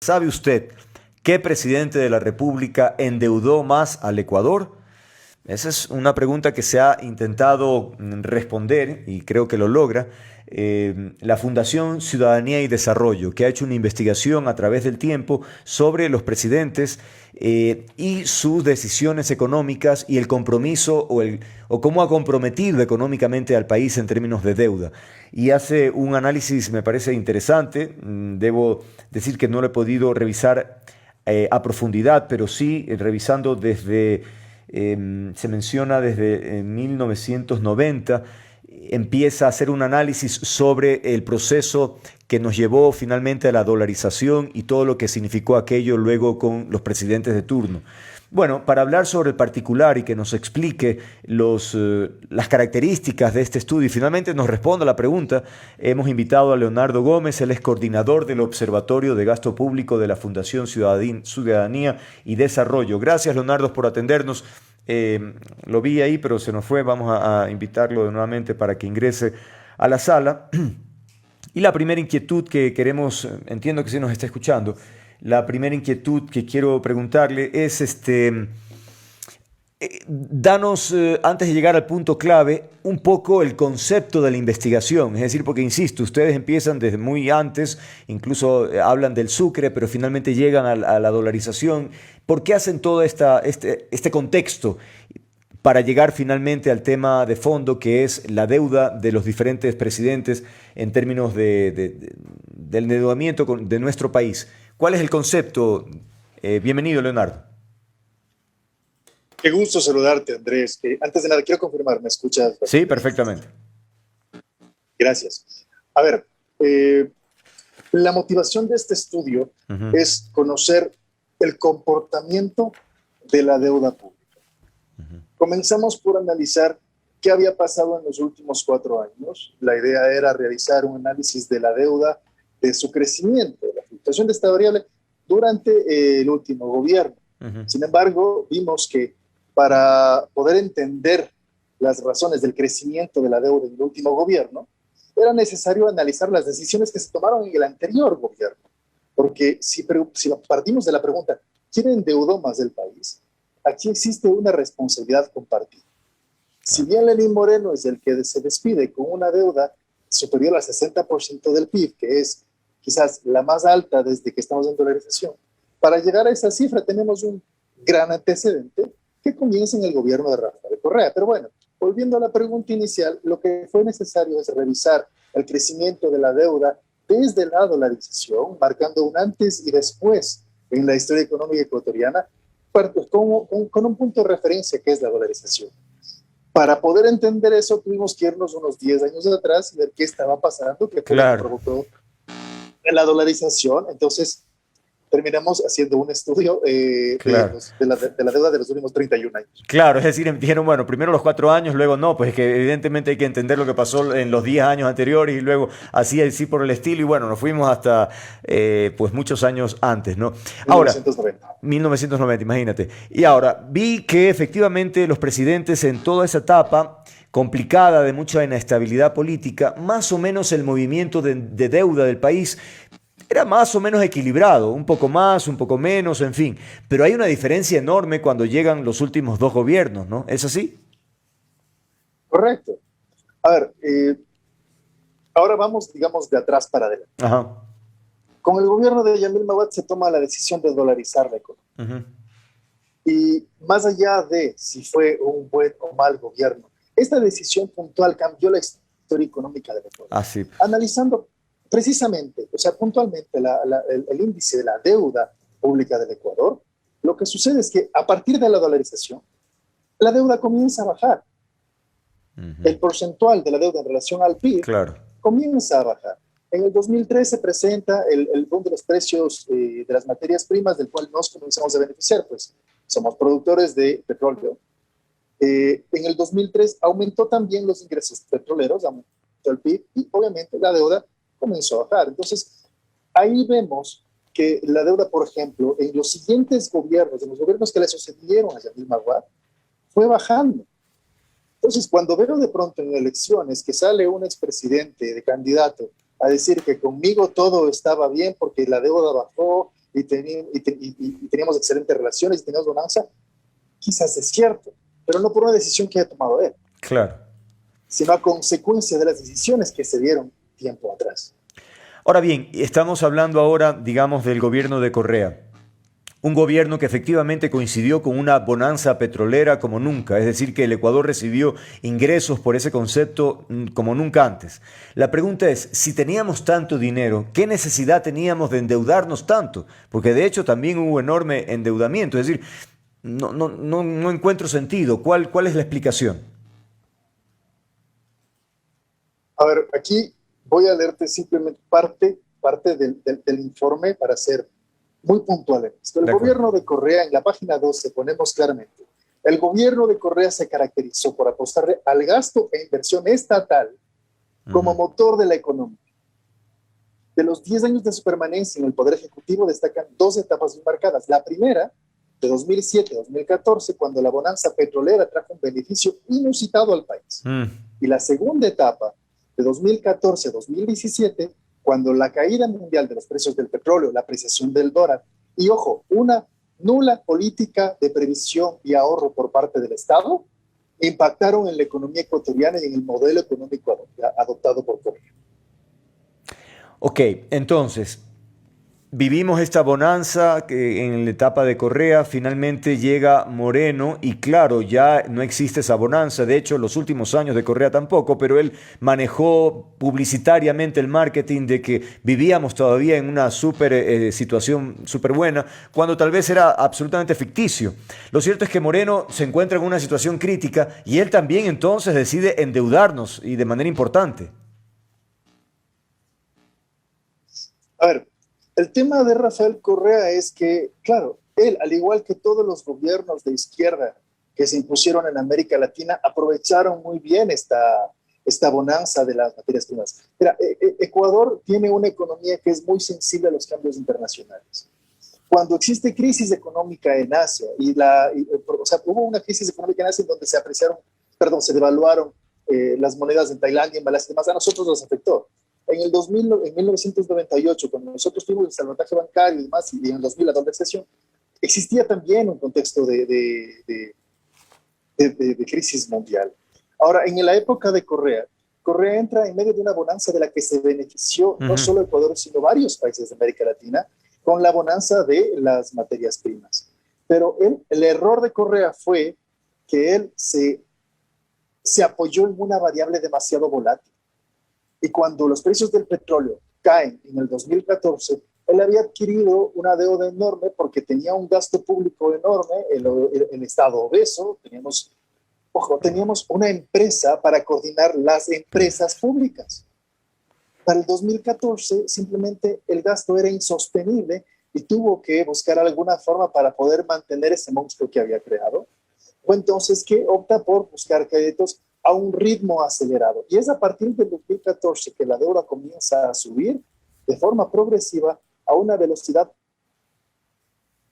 ¿Sabe usted qué presidente de la República endeudó más al Ecuador? Esa es una pregunta que se ha intentado responder y creo que lo logra. La Fundación Ciudadanía y Desarrollo, que ha hecho una investigación a través del tiempo sobre los presidentes y sus decisiones económicas y el compromiso o cómo ha comprometido económicamente al país en términos de deuda. Y hace un análisis, me parece interesante. Debo decir que no lo he podido revisar a profundidad, pero sí revisando se menciona desde 1990, empieza a hacer un análisis sobre el proceso que nos llevó finalmente a la dolarización y todo lo que significó aquello luego con los presidentes de turno. Bueno, para hablar sobre el particular y que nos explique las características de este estudio y finalmente nos responda a la pregunta, hemos invitado a Leonardo Gómez. Él es coordinador del Observatorio de Gasto Público de la Fundación Ciudadanía y Desarrollo. Gracias, Leonardo, por atendernos. Lo vi ahí, pero se nos fue. Vamos a invitarlo nuevamente para que ingrese a la sala. Y la primera inquietud que queremos, entiendo que sí nos está escuchando, la primera inquietud que quiero preguntarle es, danos, antes de llegar al punto clave, un poco el concepto de la investigación. Es decir, porque insisto, ustedes empiezan desde muy antes, incluso hablan del Sucre, pero finalmente llegan a la dolarización. ¿Por qué hacen todo este contexto para llegar finalmente al tema de fondo, que es la deuda de los diferentes presidentes en términos del endeudamiento de nuestro país? ¿Cuál es el concepto? Bienvenido, Leonardo. Qué gusto saludarte, Andrés. Antes de nada, quiero confirmar, ¿me escuchas? Sí, perfectamente. Gracias. A ver, la motivación de este estudio es conocer el comportamiento de la deuda pública. Comenzamos por analizar qué había pasado en los últimos 4 años. La idea era realizar un análisis de la deuda, de su crecimiento, de la fluctuación de esta variable durante el último gobierno. Sin embargo, vimos que para poder entender las razones del crecimiento de la deuda en el último gobierno, era necesario analizar las decisiones que se tomaron en el anterior gobierno. Porque si partimos de la pregunta, ¿quién endeudó más del país? Aquí existe una responsabilidad compartida. Si bien Lenín Moreno es el que se despide con una deuda superior al 60% del PIB, que es quizás la más alta desde que estamos en dolarización, para llegar a esa cifra tenemos un gran antecedente que comienza en el gobierno de Rafael Correa. Pero bueno, volviendo a la pregunta inicial, lo que fue necesario es revisar el crecimiento de la deuda desde la dolarización, marcando un antes y después en la historia económica ecuatoriana, con un punto de referencia que es la dolarización. Para poder entender eso, tuvimos que irnos unos 10 años atrás y ver qué estaba pasando, qué fue lo que provocó la dolarización. Entonces, terminamos haciendo un estudio de la deuda de los últimos 31 años. Claro, es decir, dijeron, bueno, primero los 4 años, luego no, pues es que evidentemente hay que entender lo que pasó en los 10 años anteriores y luego así por el estilo y bueno, nos fuimos hasta pues muchos años antes, ¿no? Ahora, 1990, imagínate. Y ahora, vi que efectivamente los presidentes en toda esa etapa complicada de mucha inestabilidad política, más o menos el movimiento de deuda del país era más o menos equilibrado, un poco más, un poco menos, en fin. Pero hay una diferencia enorme cuando llegan los últimos 2 gobiernos, ¿no? ¿Es así? Correcto. A ver, ahora vamos, digamos, de atrás para adelante. Ajá. Con el gobierno de Yamil Maguad se toma la decisión de dolarizar la economía. Y más allá de si fue un buen o mal gobierno, esta decisión puntual cambió la historia económica del Ecuador. Así. Analizando precisamente, o sea, puntualmente el índice de la deuda pública del Ecuador, lo que sucede es que a partir de la dolarización, la deuda comienza a bajar. El porcentual de la deuda en relación al PIB comienza a bajar. En el 2013 se presenta el boom de los precios de las materias primas, del cual nos comenzamos a beneficiar, pues somos productores de petróleo. En el 2003 aumentó también los ingresos petroleros, aumentó el PIB y obviamente la deuda comenzó a bajar. Entonces, ahí vemos que la deuda, por ejemplo, en los siguientes gobiernos, en los gobiernos que le sucedieron a Yamil Maguad, fue bajando. Entonces, cuando veo de pronto en elecciones que sale un expresidente de candidato a decir que conmigo todo estaba bien porque la deuda bajó y teníamos excelentes relaciones y teníamos bonanza, quizás es cierto, pero no por una decisión que haya tomado él. Claro. Sino a consecuencia de las decisiones que se dieron tiempo atrás. Ahora bien, estamos hablando ahora, digamos, del gobierno de Correa. Un gobierno que efectivamente coincidió con una bonanza petrolera como nunca, es decir, que el Ecuador recibió ingresos por ese concepto como nunca antes. La pregunta es, si teníamos tanto dinero, ¿qué necesidad teníamos de endeudarnos tanto? Porque de hecho también hubo enorme endeudamiento, es decir, no encuentro sentido. ¿Cuál es la explicación? A ver, aquí voy a leerte simplemente parte del informe para ser muy puntual en esto. El gobierno de Correa, en la página 12 ponemos claramente, el gobierno de Correa se caracterizó por apostarle al gasto e inversión estatal como motor de la economía. De los 10 años de su permanencia en el Poder Ejecutivo destacan 2 etapas muy marcadas. La primera, de 2007 a 2014, cuando la bonanza petrolera trajo un beneficio inusitado al país. Y la segunda etapa, de 2014 a 2017, cuando la caída mundial de los precios del petróleo, la apreciación del dólar y, ojo, una nula política de previsión y ahorro por parte del Estado, impactaron en la economía ecuatoriana y en el modelo económico adoptado por Correa. Ok, entonces, vivimos esta bonanza que en la etapa de Correa, finalmente llega Moreno y claro, ya no existe esa bonanza, de hecho los últimos años de Correa tampoco, pero él manejó publicitariamente el marketing de que vivíamos todavía en una situación súper buena, cuando tal vez era absolutamente ficticio. Lo cierto es que Moreno se encuentra en una situación crítica y él también entonces decide endeudarnos y de manera importante. A ver, el tema de Rafael Correa es que, claro, él, al igual que todos los gobiernos de izquierda que se impusieron en América Latina, aprovecharon muy bien esta bonanza de las materias primas. Mira, Ecuador tiene una economía que es muy sensible a los cambios internacionales. Cuando existe crisis económica en Asia, o sea, hubo una crisis económica en Asia en donde se devaluaron las monedas en Tailandia, en Malasia y demás, a nosotros nos afectó. En 1998, cuando nosotros tuvimos el salvataje bancario y demás, y en el 2000 la doble recesión, existía también un contexto de crisis mundial. Ahora, en la época de Correa, Correa entra en medio de una bonanza de la que se benefició no solo Ecuador, sino varios países de América Latina, con la bonanza de las materias primas. Pero el error de Correa fue que él se apoyó en una variable demasiado volátil. Y cuando los precios del petróleo caen en el 2014, él había adquirido una deuda enorme porque tenía un gasto público enorme, el Estado obeso, teníamos una empresa para coordinar las empresas públicas. Para el 2014, simplemente el gasto era insostenible y tuvo que buscar alguna forma para poder mantener ese monstruo que había creado. O entonces que opta por buscar créditos a un ritmo acelerado. Y es a partir del 2014 que la deuda comienza a subir de forma progresiva a una velocidad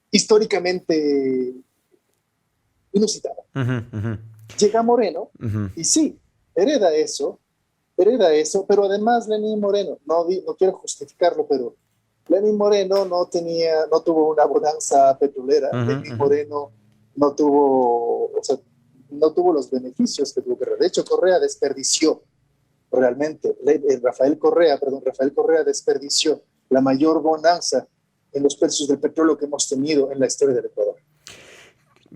históricamente inusitada. Llega Moreno y sí, hereda eso, pero además Lenín Moreno, no quiero justificarlo, pero Lenín Moreno no tuvo una bonanza petrolera, Lenín Moreno no tuvo los beneficios que tuvo Correa. De hecho, Correa desperdició realmente, Rafael Correa desperdició la mayor bonanza en los precios del petróleo que hemos tenido en la historia del Ecuador.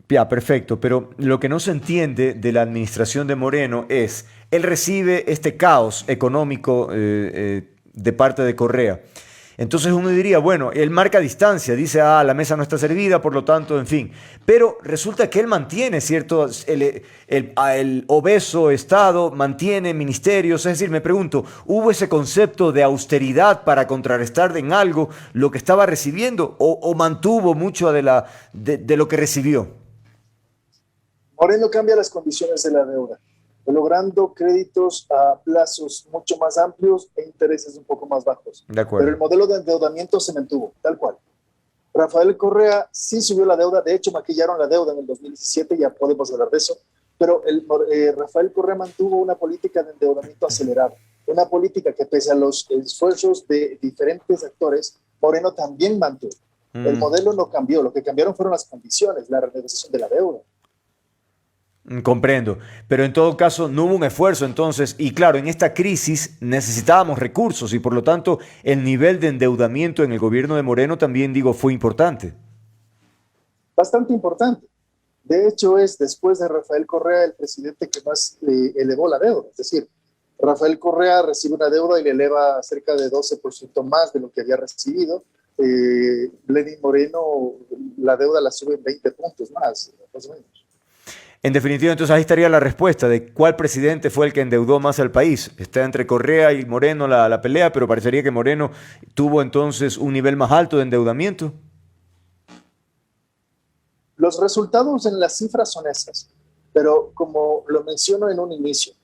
Ya, perfecto, pero lo que no se entiende de la administración de Moreno es, él recibe este caos económico de parte de Correa. Entonces uno diría, bueno, él marca distancia, dice, la mesa no está servida, por lo tanto, en fin. Pero resulta que él mantiene, ¿cierto? El obeso Estado mantiene ministerios. Es decir, me pregunto, ¿hubo ese concepto de austeridad para contrarrestar en algo lo que estaba recibiendo o mantuvo mucho de lo que recibió? Moreno cambia las condiciones de la deuda, logrando créditos a plazos mucho más amplios e intereses un poco más bajos. De acuerdo. Pero el modelo de endeudamiento se mantuvo, tal cual. Rafael Correa sí subió la deuda, de hecho maquillaron la deuda en el 2017, ya podemos hablar de eso, pero Rafael Correa mantuvo una política de endeudamiento acelerado, una política que pese a los esfuerzos de diferentes actores, Moreno también mantuvo. El Mm. modelo no cambió, lo que cambiaron fueron las condiciones, la renegociación de la deuda. Comprendo, pero en todo caso no hubo un esfuerzo entonces, y claro, en esta crisis necesitábamos recursos y por lo tanto el nivel de endeudamiento en el gobierno de Moreno también digo fue importante. Bastante importante. De hecho, es después de Rafael Correa el presidente que más elevó la deuda. Es decir, Rafael Correa recibe una deuda y le eleva cerca de 12% más de lo que había recibido. Lenín Moreno, la deuda la sube en 20 puntos más, más o menos. En definitiva, entonces ahí estaría la respuesta de cuál presidente fue el que endeudó más al país. Está entre Correa y Moreno la pelea, pero parecería que Moreno tuvo entonces un nivel más alto de endeudamiento. Los resultados en las cifras son esas, pero como lo menciono en un inicio,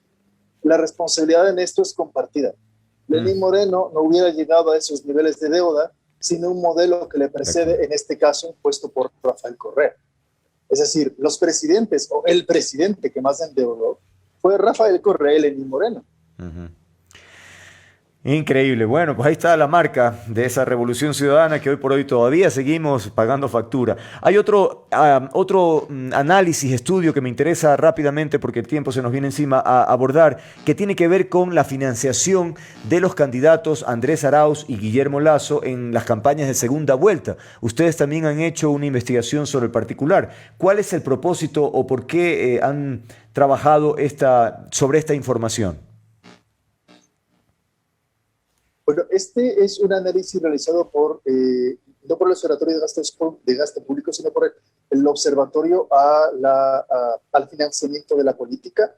la responsabilidad en esto es compartida. Lenín Mm, Moreno no hubiera llegado a esos niveles de deuda sin un modelo que le de acuerdo. precede, en este caso impuesto por Rafael Correa. Es decir, los presidentes o el presidente que más endeudó fue Rafael Correa y Lenín Moreno. Ujú. Increíble. Bueno, pues ahí está la marca de esa revolución ciudadana que hoy por hoy todavía seguimos pagando factura. Hay otro análisis, estudio que me interesa rápidamente porque el tiempo se nos viene encima a abordar, que tiene que ver con la financiación de los candidatos Andrés Arauz y Guillermo Lasso en las campañas de segunda vuelta. Ustedes también han hecho una investigación sobre el particular. ¿Cuál es el propósito o por qué han trabajado sobre esta información? Bueno, este es un análisis realizado no por el Observatorio de Gasto Público, sino por el Observatorio al Financiamiento de la Política,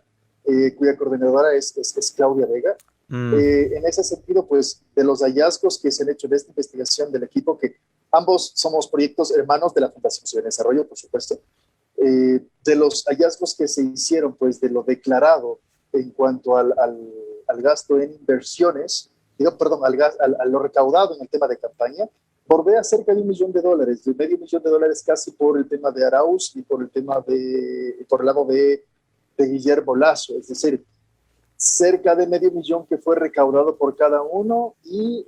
cuya coordinadora es Claudia Vega. Mm, En ese sentido, pues, de los hallazgos que se han hecho en esta investigación del equipo, que ambos somos proyectos hermanos de la Fundación Ciudad de Desarrollo, por supuesto, de los hallazgos que se hicieron, pues, de lo declarado en cuanto al gasto en inversiones, perdón, a lo recaudado en el tema de campaña, bordea cerca de $1 millón, de $500,000 casi por el tema de Arauz y por el lado de Guillermo Lasso, es decir, cerca de $500,000 que fue recaudado por cada uno y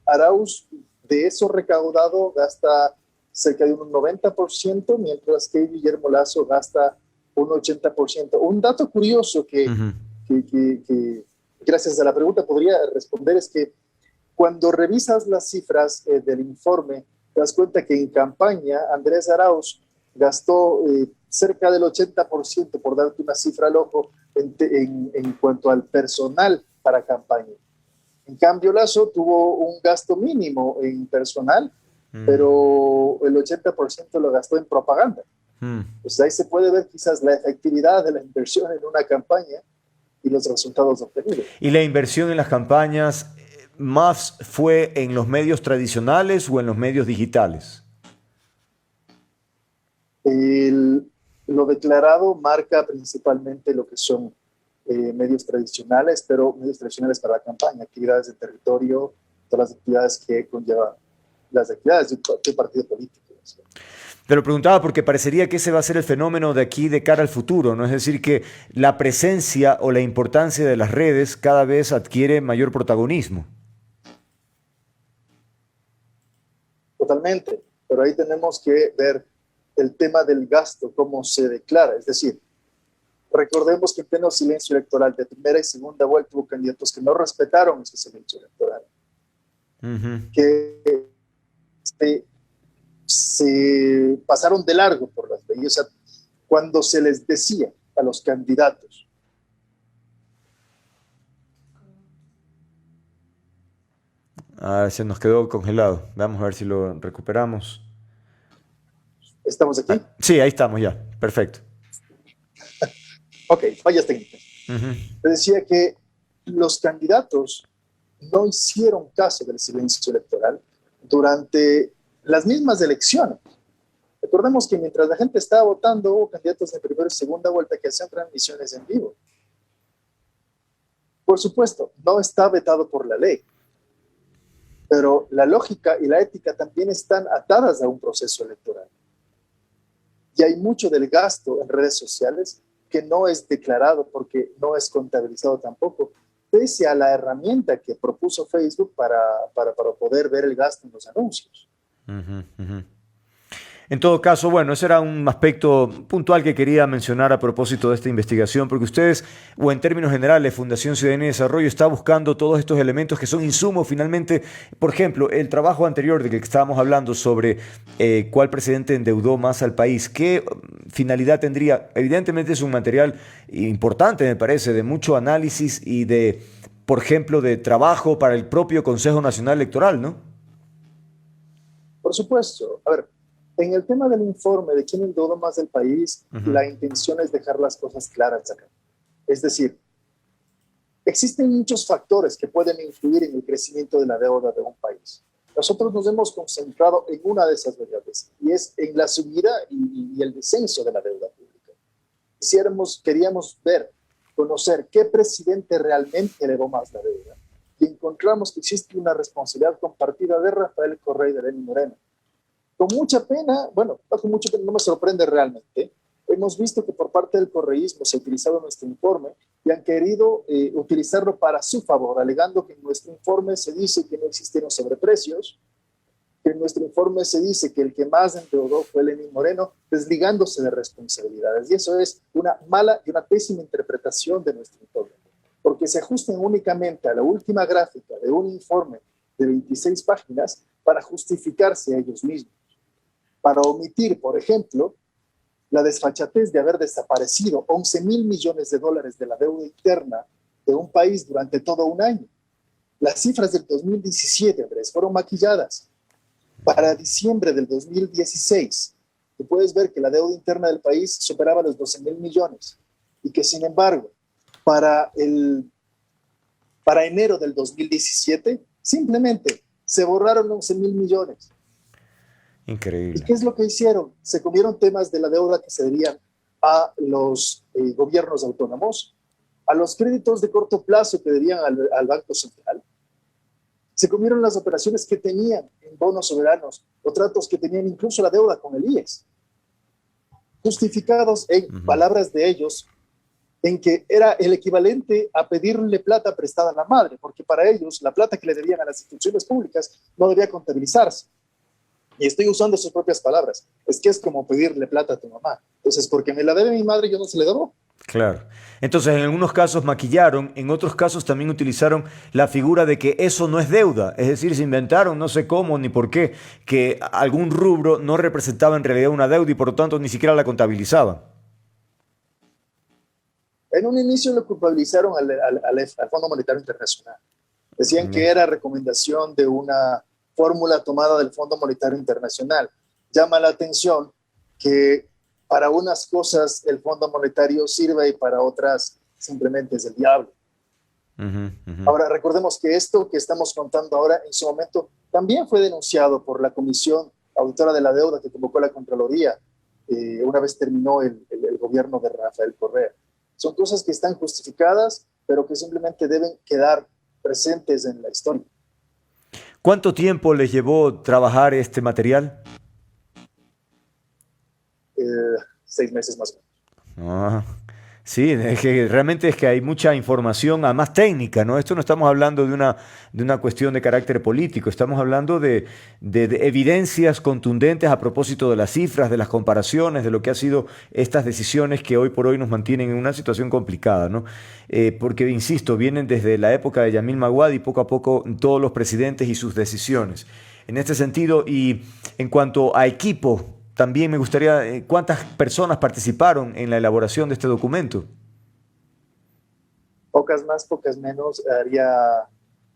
Arauz de eso recaudado gasta cerca de un 90%, mientras que Guillermo Lasso gasta un 80%. Un dato curioso ujú. que gracias a la pregunta podría responder es que cuando revisas las cifras del informe, te das cuenta que en campaña Andrés Arauz gastó cerca del 80%, por darte una cifra al ojo, en cuanto al personal para campaña. En cambio, Lasso tuvo un gasto mínimo en personal, Mm, pero el 80% lo gastó en propaganda. mm. Pues ahí se puede ver quizás la efectividad de la inversión en una campaña y los resultados obtenidos. ¿Y la inversión en las campañas más fue en los medios tradicionales o en los medios digitales? El, lo declarado marca principalmente lo que son medios tradicionales, pero medios tradicionales para la campaña, actividades de territorio, todas las actividades que conllevan las actividades de un partido político. ¿Sí? Te lo preguntaba porque parecería que ese va a ser el fenómeno de aquí de cara al futuro, ¿no? Es decir, que la presencia o la importancia de las redes cada vez adquiere mayor protagonismo. Totalmente, pero ahí tenemos que ver el tema del gasto, cómo se declara, es decir, recordemos que en pleno silencio electoral de primera y segunda vuelta hubo candidatos que no respetaron ese silencio electoral, Ujú. que se pasaron de largo por las leyes. O sea, cuando se les decía a los candidatos, Ah, se nos quedó congelado. Vamos a ver si lo recuperamos. estamos Ah, aquí, sí, ahí estamos ya. Perfecto. ok, fallas técnicas. Ujú. Te decía que los candidatos no hicieron caso del silencio electoral durante las mismas elecciones. Recordemos que mientras la gente estaba votando, hubo candidatos de primera y segunda vuelta que hacían transmisiones en vivo. Por supuesto, no está vetado por la ley, pero la lógica y la ética también están atadas a un proceso electoral. Y hay mucho del gasto en redes sociales que no es declarado porque no es contabilizado tampoco, pese a la herramienta que propuso Facebook para poder ver el gasto en los anuncios. Ujú, ujú. En todo caso, bueno, ese era un aspecto puntual que quería mencionar a propósito de esta investigación, porque ustedes, o en términos generales, Fundación Ciudadanía y Desarrollo está buscando todos estos elementos que son insumos finalmente. Por ejemplo, el trabajo anterior del que estábamos hablando sobre cuál presidente endeudó más al país, ¿qué finalidad tendría? Evidentemente es un material importante, me parece, de mucho análisis y de, por ejemplo, de trabajo para el propio Consejo Nacional Electoral, ¿no? Por supuesto. A ver, en el tema del informe de quién endeudó más del país, Ujú, la intención es dejar las cosas claras acá. Es decir, existen muchos factores que pueden influir en el crecimiento de la deuda de un país. Nosotros nos hemos concentrado en una de esas variables y es en la subida y el descenso de la deuda pública. Queríamos ver, conocer qué presidente realmente elevó más la deuda y encontramos que existe una responsabilidad compartida de Rafael Correa y de Lenín Moreno. Con mucha pena, bueno, no con mucha pena, no me sorprende realmente, hemos visto que por parte del correísmo se ha utilizado nuestro informe y han querido utilizarlo para su favor, alegando que en nuestro informe se dice que no existieron sobreprecios, que en nuestro informe se dice que el que más endeudó fue Lenín Moreno, desligándose de responsabilidades. Y eso es una mala y una pésima interpretación de nuestro informe, porque se ajustan únicamente a la última gráfica de un informe de 26 páginas para justificarse a ellos mismos, para omitir, por ejemplo, la desfachatez de haber desaparecido 11.000 millones de dólares de la deuda interna de un país durante todo un año. Las cifras del 2017, Andrés, fueron maquilladas. Para diciembre del 2016, tú puedes ver que la deuda interna del país superaba los 12.000 millones y que, sin embargo, para, para enero del 2017, simplemente se borraron 11.000 millones. ¿Y increíble. qué es lo que hicieron? Se comieron temas de la deuda que se debían a los gobiernos autónomos, a los créditos de corto plazo que debían al Banco Central. Se comieron las operaciones que tenían en bonos soberanos o tratos que tenían incluso la deuda con el IES, justificados en Ujú. palabras de ellos en que era el equivalente a pedirle plata prestada a la madre, porque para ellos la plata que le debían a las instituciones públicas no debía contabilizarse. Y estoy usando sus propias palabras. Es que es como pedirle plata a tu mamá. Entonces, porque me la debe mi madre, yo no se le debo. Claro. Entonces, en algunos casos maquillaron, en otros casos también utilizaron la figura de que eso no es deuda. Es decir, se inventaron, no sé cómo ni por qué, que algún rubro no representaba en realidad una deuda y por lo tanto ni siquiera la contabilizaban. En un inicio lo culpabilizaron al Fondo Monetario Internacional. Decían que era recomendación de una fórmula tomada del Fondo Monetario Internacional. Llama la atención que para unas cosas el Fondo Monetario sirve y para otras simplemente es el diablo. Ujú, ujú. Ahora, recordemos que esto que estamos contando ahora en su momento también fue denunciado por la Comisión Auditora de la Deuda que convocó la Contraloría una vez terminó el gobierno de Rafael Correa. Son cosas que están justificadas, pero que simplemente deben quedar presentes en la historia. ¿Cuánto tiempo les llevó trabajar este material? Eh, 6 meses más o menos. Ah, sí, es que realmente es que hay mucha información, además técnica, ¿no? Esto no estamos hablando de una cuestión de carácter político, estamos hablando de evidencias contundentes a propósito de las cifras, de las comparaciones, de lo que han sido estas decisiones que hoy por hoy nos mantienen en una situación complicada, ¿no? Porque, insisto, vienen desde la época de Yamil Maguad y poco a poco todos los presidentes y sus decisiones. En este sentido, y en cuanto a equipo, también me gustaría, ¿cuántas personas participaron en la elaboración de este documento? Pocas más, pocas menos. Haría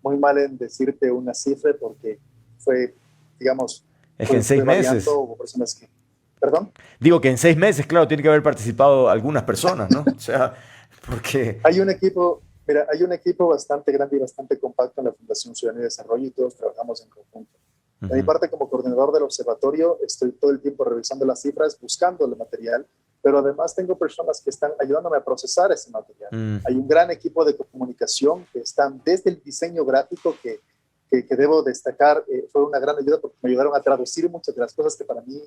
muy mal en decirte una cifra porque fue, digamos, Es que en seis fue variando. meses, Hubo personas que, perdón, digo que en 6 meses, claro, tiene que haber participado algunas personas, ¿no? O sea, porque... hay un equipo, mira, hay un equipo bastante grande y bastante compacto en la Fundación Ciudadanía y Desarrollo y todos trabajamos en conjunto. De mi Ujú, parte, como coordinador del observatorio, estoy todo el tiempo revisando las cifras, buscando el material, pero además tengo personas que están ayudándome a procesar ese material. mm, Hay un gran equipo de comunicación que están desde el diseño gráfico que debo destacar, fue una gran ayuda porque me ayudaron a traducir muchas de las cosas que para mí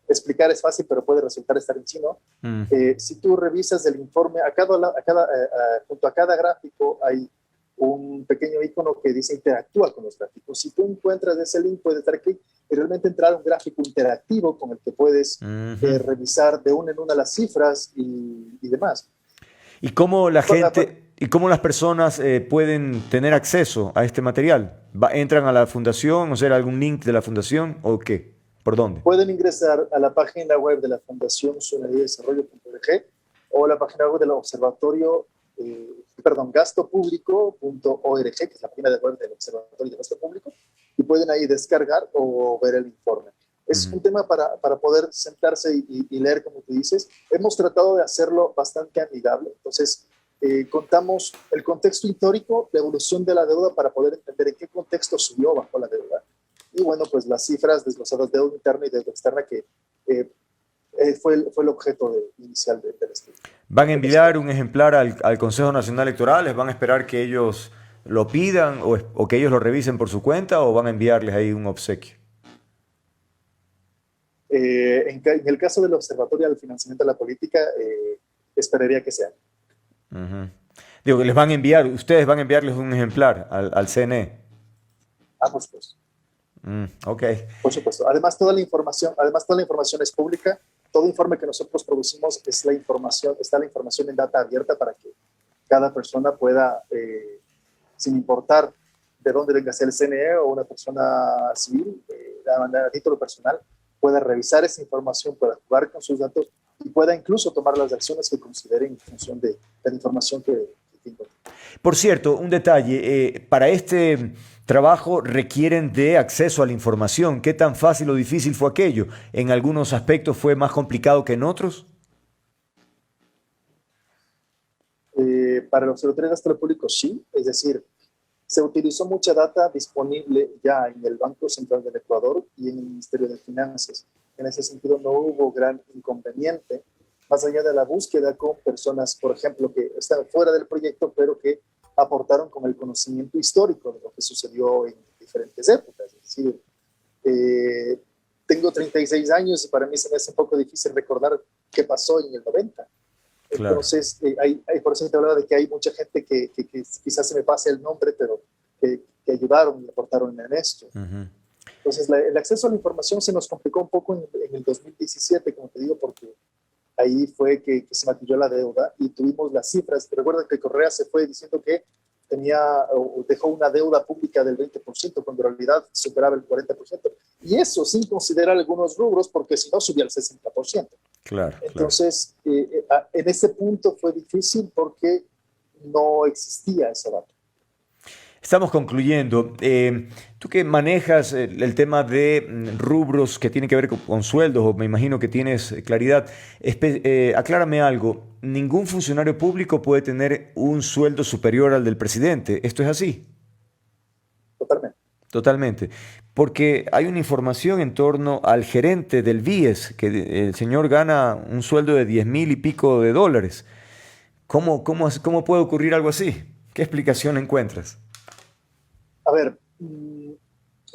explicar es fácil, pero puede resultar estar en chino. mm, Si tú revisas el informe, junto a cada gráfico hay un pequeño icono que dice interactúa con los gráficos. Si tú encuentras ese link, puedes dar clic y realmente entrar a un gráfico interactivo con el que puedes revisar de una en una las cifras y demás. ¿Y cómo la gente y cómo las personas pueden tener acceso a este material? ¿Entran a la fundación, o sea, algún link de la fundación o qué? ¿Por dónde? Pueden ingresar a la página web de la Fundación Desarrollo.org o la página web del observatorio, gastopublico.org, que es la página web del Observatorio de Gasto Público, y pueden ahí descargar o ver el informe. Es un tema para poder sentarse y leer, como tú dices. Hemos tratado de hacerlo bastante amigable. Entonces, contamos el contexto histórico, la evolución de la deuda para poder entender en qué contexto subió o bajó la deuda. Y bueno, pues las cifras desglosadas de deuda interna y deuda externa que fue el objeto inicial del estudio. ¿Van a enviar un ejemplar al Consejo Nacional Electoral? ¿Les van a esperar que ellos lo pidan o que ellos lo revisen por su cuenta o van a enviarles ahí un obsequio? En el caso del Observatorio del Financiamiento de la Política, esperaría que sea. Digo, que les van a enviar, ustedes van a enviarles un ejemplar al CNE. Por supuesto. Ok. Por supuesto. Además, toda la información es pública. Todo informe que nosotros producimos está la información en data abierta para que cada persona pueda, sin importar de dónde venga, sea el CNE o una persona civil, a título personal, pueda revisar esa información, pueda jugar con sus datos y pueda incluso tomar las acciones que consideren en función de la información que tenga. Por cierto, un detalle, para este trabajo requieren de acceso a la información. ¿Qué tan fácil o difícil fue aquello? ¿En algunos aspectos fue más complicado que en otros? Para el Observatorio de Gasto Público, sí. Es decir, se utilizó mucha data disponible ya en el Banco Central del Ecuador y en el Ministerio de Finanzas. En ese sentido, no hubo gran inconveniente, más allá de la búsqueda con personas, por ejemplo, que están fuera del proyecto, pero que aportaron con el conocimiento histórico de lo que sucedió en diferentes épocas. Es decir, tengo 36 años y para mí se me hace un poco difícil recordar qué pasó en el 90. Claro. Entonces, por eso te hablaba de que hay mucha gente que quizás se me pase el nombre, pero que ayudaron y aportaron en esto. Entonces, el acceso a la información se nos complicó un poco en el 2017, como te digo, porque ahí fue que se maquilló la deuda y tuvimos las cifras. Recuerda que Correa se fue diciendo que dejó una deuda pública del 20%, cuando en realidad superaba el 40%. Y eso sin considerar algunos rubros, porque si no subía al 60%. Claro. Entonces, en ese punto fue difícil porque no existía ese dato. Estamos concluyendo. Tú que manejas el tema de rubros que tienen que ver con sueldos, o me imagino que tienes claridad, aclárame algo. Ningún funcionario público puede tener un sueldo superior al del presidente. ¿Esto es así? Totalmente. Totalmente. Porque hay una información en torno al gerente del BIES, que el señor gana un sueldo de 10,000 y pico de dólares. ¿Cómo puede ocurrir algo así? ¿Qué explicación encuentras? A ver, en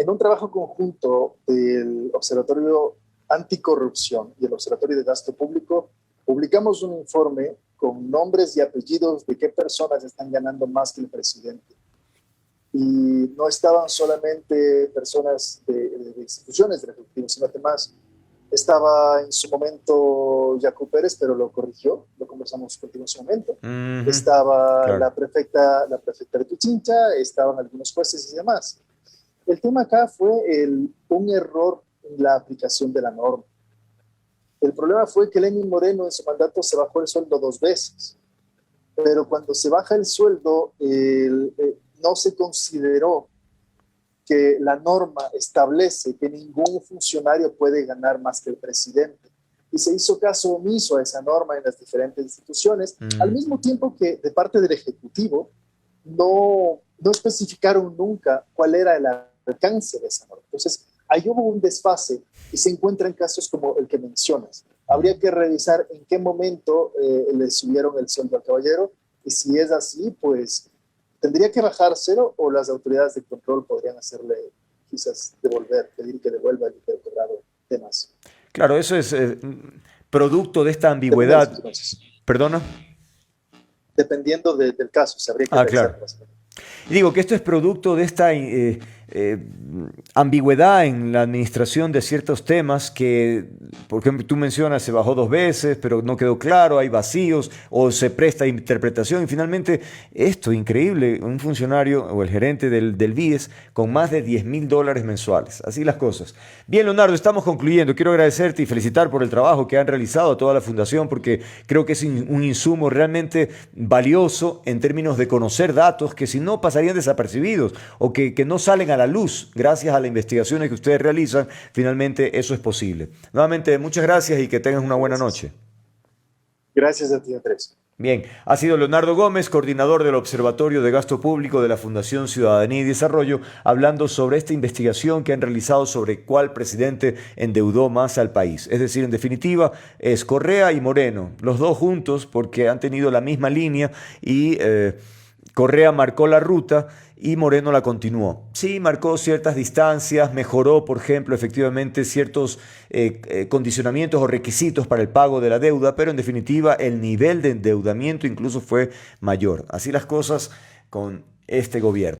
un trabajo conjunto del Observatorio Anticorrupción y el Observatorio de Gasto Público, publicamos un informe con nombres y apellidos de qué personas están ganando más que el presidente. Y no estaban solamente personas de instituciones del Ejecutivo, sino además estaba en su momento Yacu Pérez, pero lo corrigió, lo conversamos contigo en su momento. Estaba claro. la prefecta de Pichincha, estaban algunos jueces y demás. El tema acá fue un error en la aplicación de la norma. El problema fue que Lenín Moreno en su mandato se bajó el sueldo 2 veces, pero cuando se baja el sueldo no se consideró que la norma establece que ningún funcionario puede ganar más que el presidente. Y se hizo caso omiso a esa norma en las diferentes instituciones, al mismo tiempo que de parte del Ejecutivo no especificaron nunca cuál era el alcance de esa norma. Entonces, ahí hubo un desfase y se encuentran casos como el que mencionas. Habría que revisar en qué momento le subieron el sueldo al caballero y si es así, pues ¿tendría que bajárselo o las autoridades de control podrían hacerle quizás pedir que devuelva el dinero cobrado de más? Claro, eso es producto de esta ambigüedad. ¿Perdona? Dependiendo del caso, se habría que revisar. Claro. Y digo que esto es producto de esta ambigüedad en la administración de ciertos temas que, por ejemplo, tú mencionas, se bajó 2 veces, pero no quedó claro, hay vacíos o se presta interpretación. Y finalmente, esto, increíble, un funcionario o el gerente del BIES con más de $10.000 mensuales. Así las cosas. Bien, Leonardo, estamos concluyendo. Quiero agradecerte y felicitar por el trabajo que han realizado a toda la fundación, porque creo que es un insumo realmente valioso en términos de conocer datos que si no pasarían desapercibidos o que no salen a la luz gracias a las investigaciones que ustedes realizan. Finalmente eso es posible. Nuevamente, muchas gracias y que tengas una buena noche. Gracias a ti, Andrés. Bien, ha sido Leonardo Gómez, coordinador del Observatorio de Gasto Público de la Fundación Ciudadanía y Desarrollo, hablando sobre esta investigación que han realizado sobre cuál presidente endeudó más al país. Es decir, en definitiva, es Correa y Moreno, los dos juntos porque han tenido la misma línea y Correa marcó la ruta y Moreno la continuó. Sí, marcó ciertas distancias, mejoró, por ejemplo, efectivamente ciertos condicionamientos o requisitos para el pago de la deuda, pero en definitiva el nivel de endeudamiento incluso fue mayor. Así las cosas con este gobierno.